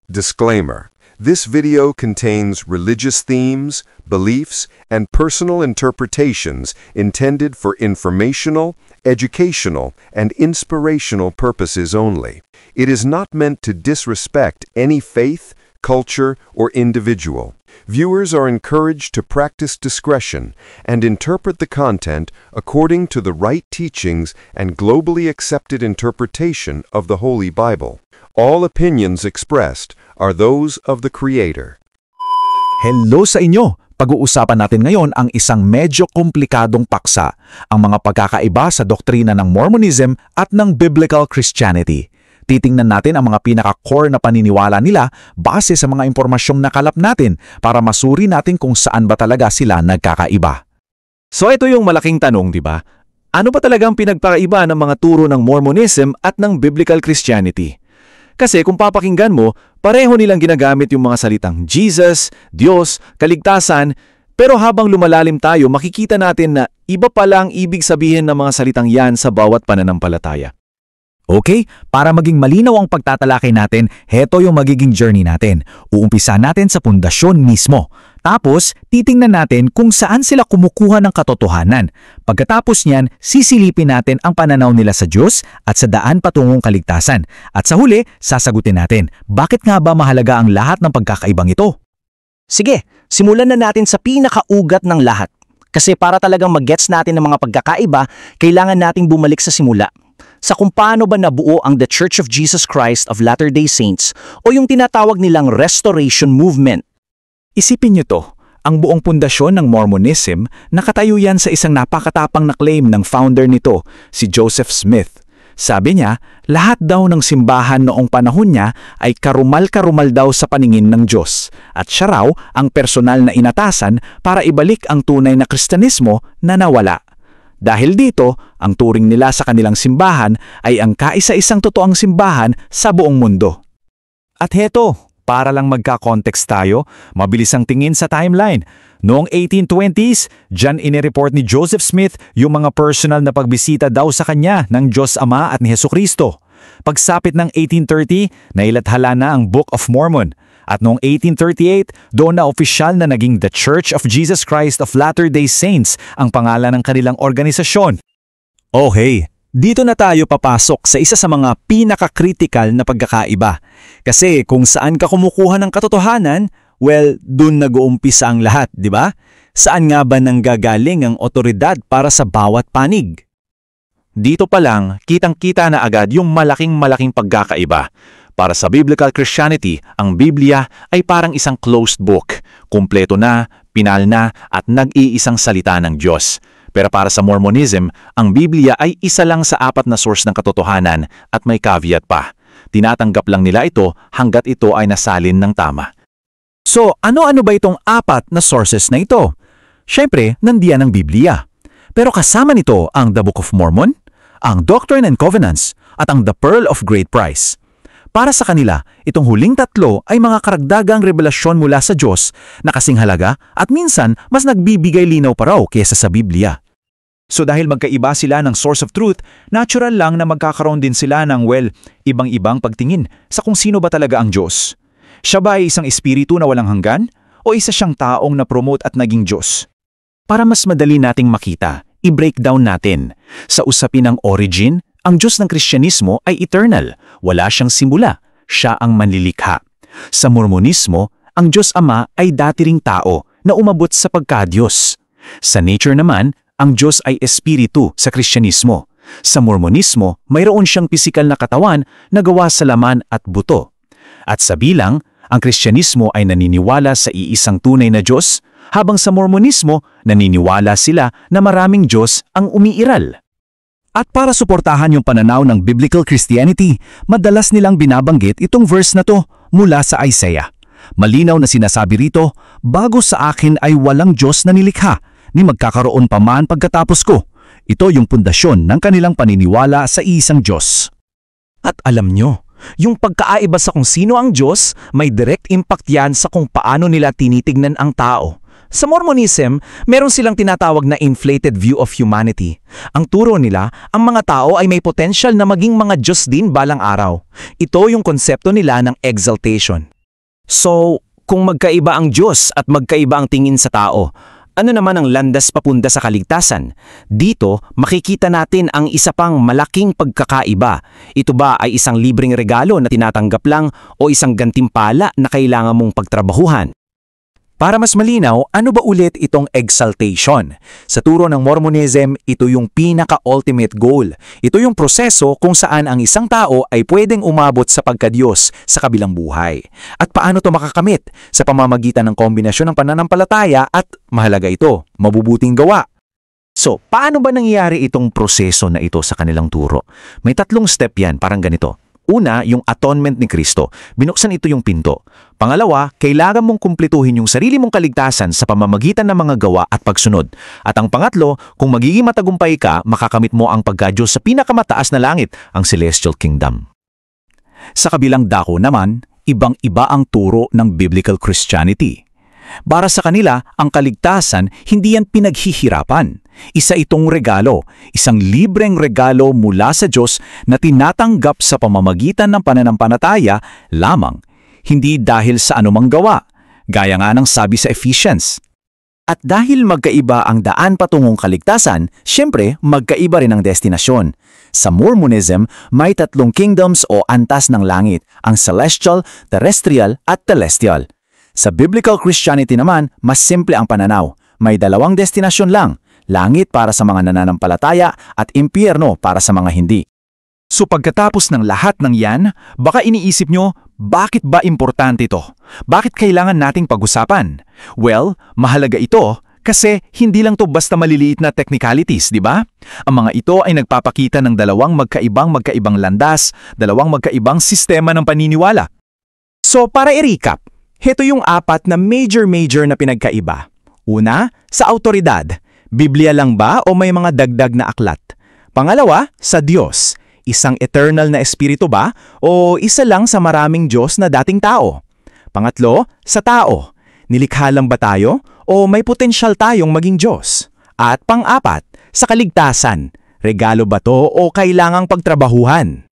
Disclaimer: this video contains religious themes, beliefs, and personal interpretations intended for informational, educational, and inspirational purposes only. It is not meant to disrespect any faith, culture, or individual. Viewers are encouraged to practice discretion and interpret the content according to the right teachings and globally accepted interpretation of the Holy Bible. All opinions expressed are those of the Creator. Hello sa inyo! Pag-uusapan natin ngayon ang isang medyo komplikadong paksa, ang mga pagkakaiba sa doktrina ng Mormonism at ng Biblical Christianity. Titingnan natin ang mga pinaka-core na paniniwala nila base sa mga impormasyong nakalap natin para masuri natin kung saan ba talaga sila nagkakaiba. So ito yung malaking tanong, di ba? Ano ba talagang pinagpakaiba ng mga turo ng Mormonism at ng Biblical Christianity? Kasi kung papakinggan mo, pareho nilang ginagamit yung mga salitang Jesus, Diyos, kaligtasan, pero habang lumalalim tayo, makikita natin na iba pala ang ibig sabihin ng mga salitang yan sa bawat pananampalataya. Okay, para maging malinaw ang pagtatalakay natin, heto yung magiging journey natin. Uumpisa natin sa pundasyon mismo. Tapos, titingnan natin kung saan sila kumukuha ng katotohanan. Pagkatapos niyan, sisilipin natin ang pananaw nila sa Diyos at sa daan patungong kaligtasan. At sa huli, sasagutin natin, bakit nga ba mahalaga ang lahat ng pagkakaibang ito? Sige, simulan na natin sa pinakaugat ng lahat. Kasi para talagang mag-gets natin ng mga pagkakaiba, kailangan nating bumalik sa simula. Sa kung paano ba nabuo ang The Church of Jesus Christ of Latter-day Saints o yung tinatawag nilang Restoration Movement. Isipin niyo to, ang buong pundasyon ng Mormonism nakatayo yan sa isang napakatapang na claim ng founder nito, si Joseph Smith. Sabi niya, lahat daw ng simbahan noong panahon niya ay karumal-karumal daw sa paningin ng Diyos at siya raw ang personal na inatasan para ibalik ang tunay na Kristyanismo na nawala. Dahil dito, ang turing nila sa kanilang simbahan ay ang kaisa-isang totoong simbahan sa buong mundo. At heto, para lang magka-context tayo, mabilis ang tingin sa timeline. Noong 1820s, diyan inireport ni Joseph Smith yung mga personal na pagbisita daw sa kanya ng Diyos Ama at ni Hesukristo. Pagsapit ng 1830, nailathala na ang Book of Mormon. At noong 1838, doon na opisyal na naging The Church of Jesus Christ of Latter-day Saints ang pangalan ng kanilang organisasyon. Okay, dito na tayo papasok sa isa sa mga pinaka-critical na pagkakaiba. Kasi kung saan ka kumukuha ng katotohanan, well, doon nag-uumpisa ang lahat, di ba? Saan nga ba nanggagaling ang otoridad para sa bawat panig? Dito pa lang, kitang-kita na agad yung malaking pagkakaiba. Para sa Biblical Christianity, ang Biblia ay parang isang closed book. Kumpleto na, pinal na, at nag-iisang salita ng Diyos. Pero para sa Mormonism, ang Biblia ay isa lang sa 4 na source ng katotohanan at may caveat pa. Tinatanggap lang nila ito hanggat ito ay nasalin ng tama. So, ano-ano ba itong 4 na sources na ito? Siyempre, nandiyan ang Biblia. Pero kasama nito ang The Book of Mormon, ang Doctrine and Covenants, at ang The Pearl of Great Price. Para sa kanila, itong huling 3 ay mga karagdagang revelasyon mula sa Diyos na kasing halaga at minsan mas nagbibigay linaw pa raw kaysa sa Biblia. So dahil magkaiba sila ng source of truth, natural lang na magkakaroon din sila ng ibang-ibang pagtingin sa kung sino ba talaga ang Diyos. Siya ba ay isang espiritu na walang hanggan o isa siyang taong na-promote at naging Diyos? Para mas madali nating makita, i-breakdown natin. Sa usapin ng origin, ang Diyos ng Kristyanismo ay eternal, wala siyang simula, siya ang manlilikha. Sa Mormonismo, ang Diyos Ama ay dati ring tao na umabot sa pagka-Diyos. Sa nature naman, ang Diyos ay espiritu sa Kristyanismo. Sa Mormonismo, mayroon siyang pisikal na katawan na gawa sa laman at buto. At sa bilang, ang Kristyanismo ay naniniwala sa iisang tunay na Diyos, habang sa Mormonismo, naniniwala sila na maraming Diyos ang umiiral. At para suportahan yung pananaw ng Biblical Christianity, madalas nilang binabanggit itong verse na to mula sa Isaiah. Malinaw na sinasabi rito, bago sa akin ay walang Diyos na nilikha, ni magkakaroon pa man pagkatapos ko. Ito yung pundasyon ng kanilang paniniwala sa isang Diyos. At alam nyo, yung pagkaiba sa kung sino ang Diyos, may direct impact yan sa kung paano nila tinitignan ang tao. Sa Mormonism, meron silang tinatawag na inflated view of humanity. Ang turo nila, ang mga tao ay may potential na maging mga Diyos din balang araw. Ito yung konsepto nila ng exaltation. So, kung magkaiba ang Diyos at magkaiba ang tingin sa tao, ano naman ang landas papunta sa kaligtasan? Dito, makikita natin ang isa pang malaking pagkakaiba. Ito ba ay isang libreng regalo na tinatanggap lang o isang gantimpala na kailangan mong pagtrabahuhan? Para mas malinaw, ano ba ulit itong exaltation? Sa turo ng Mormonism, ito yung pinaka-ultimate goal. Ito yung proseso kung saan ang isang tao ay pwedeng umabot sa pagkadiyos sa kabilang buhay. At paano to makakamit? Sa pamamagitan ng kombinasyon ng pananampalataya at, mahalaga ito, mabubuting gawa. So, paano ba nangyayari itong proseso na ito sa kanilang turo? May 3 step yan, parang ganito. Una, yung atonement ni Kristo. Binuksan ito yung pinto. Pangalawa, kailangan mong kumplituhin yung sarili mong kaligtasan sa pamamagitan ng mga gawa at pagsunod. At ang pangatlo, kung magiging matagumpay ka, makakamit mo ang pagkadiyos sa pinakamataas na langit, ang Celestial Kingdom. Sa kabilang dako naman, ibang-iba ang turo ng Biblical Christianity. Para sa kanila, ang kaligtasan hindi yan pinaghihirapan. Isa itong regalo, isang libreng regalo mula sa Diyos na tinatanggap sa pamamagitan ng pananampalataya lamang, hindi dahil sa anumang gawa, gaya nga ng sabi sa Ephesians. At dahil magkaiba ang daan patungong kaligtasan, syempre magkaiba rin ang destinasyon. Sa Mormonism, may 3 kingdoms o antas ng langit, ang celestial, terrestrial at telestial. Sa Biblical Christianity naman, mas simple ang pananaw. May 2 destinasyon lang, langit para sa mga nananampalataya at impyerno para sa mga hindi. So pagkatapos ng lahat ng yan, baka iniisip nyo, bakit ba importante ito? Bakit kailangan nating pag-usapan? Well, mahalaga ito kasi hindi lang to basta maliliit na technicalities, di ba? Ang mga ito ay nagpapakita ng 2 magkaibang landas, 2 magkaibang sistema ng paniniwala. So para i-recap, heto yung 4 na major na pinagkaiba. Una, sa autoridad. Biblia lang ba o may mga dagdag na aklat? Pangalawa, sa Diyos. Isang eternal na espiritu ba o isa lang sa maraming Diyos na dating tao? Pangatlo, sa tao. Nilikha lang ba tayo o may potensyal tayong maging Diyos? At pang-4, sa kaligtasan. Regalo ba to o kailangang pagtrabahuhan?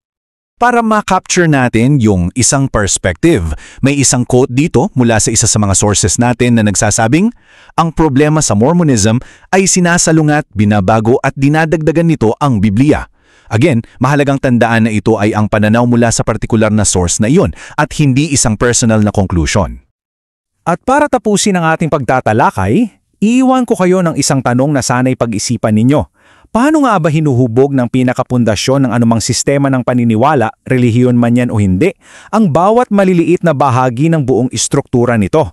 Para ma-capture natin yung isang perspective, may isang quote dito mula sa isa sa mga sources natin na nagsasabing, ang problema sa Mormonism ay sinasalungat, binabago at dinadagdagan nito ang Biblia. Again, mahalagang tandaan na ito ay ang pananaw mula sa partikular na source na iyon at hindi isang personal na conclusion. At para tapusin ang ating pagtatalakay, iiwan ko kayo ng isang tanong na sana'y pag-isipan ninyo. Paano nga ba hinuhubog ng pinakapundasyon ng anumang sistema ng paniniwala, relihiyon man yan o hindi, ang bawat maliliit na bahagi ng buong istruktura nito?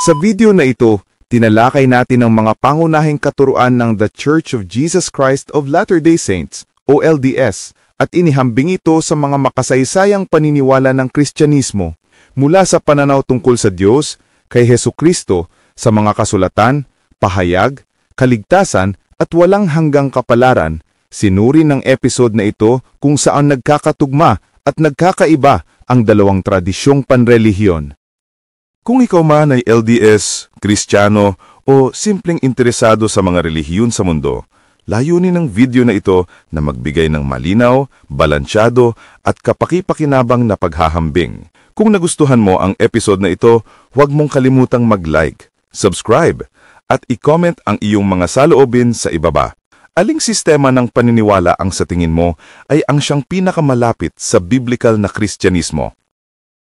Sa video na ito, tinalakay natin ang mga pangunahing katuruan ng The Church of Jesus Christ of Latter-day Saints o LDS at inihambing ito sa mga makasaysayang paniniwala ng Kristyanismo mula sa pananaw tungkol sa Diyos, kay Hesukristo, sa mga kasulatan, pahayag, kaligtasan at walang hanggang kapalaran. Sinuri ng episode na ito kung saan nagkakatugma at nagkakaiba ang 2 tradisyong panrelihiyon. Kung ikaw man ay LDS, Kristiyano o simpleng interesado sa mga relihiyon sa mundo, layunin ng video na ito na magbigay ng malinaw, balansyado at kapaki-pakinabang na paghahambing. Kung nagustuhan mo ang episode na ito, huwag mong kalimutang mag-like, subscribe, at i-comment ang iyong mga saloobin sa ibaba. Aling sistema ng paniniwala ang sa tingin mo ay ang siyang pinakamalapit sa biblical na Kristyanismo?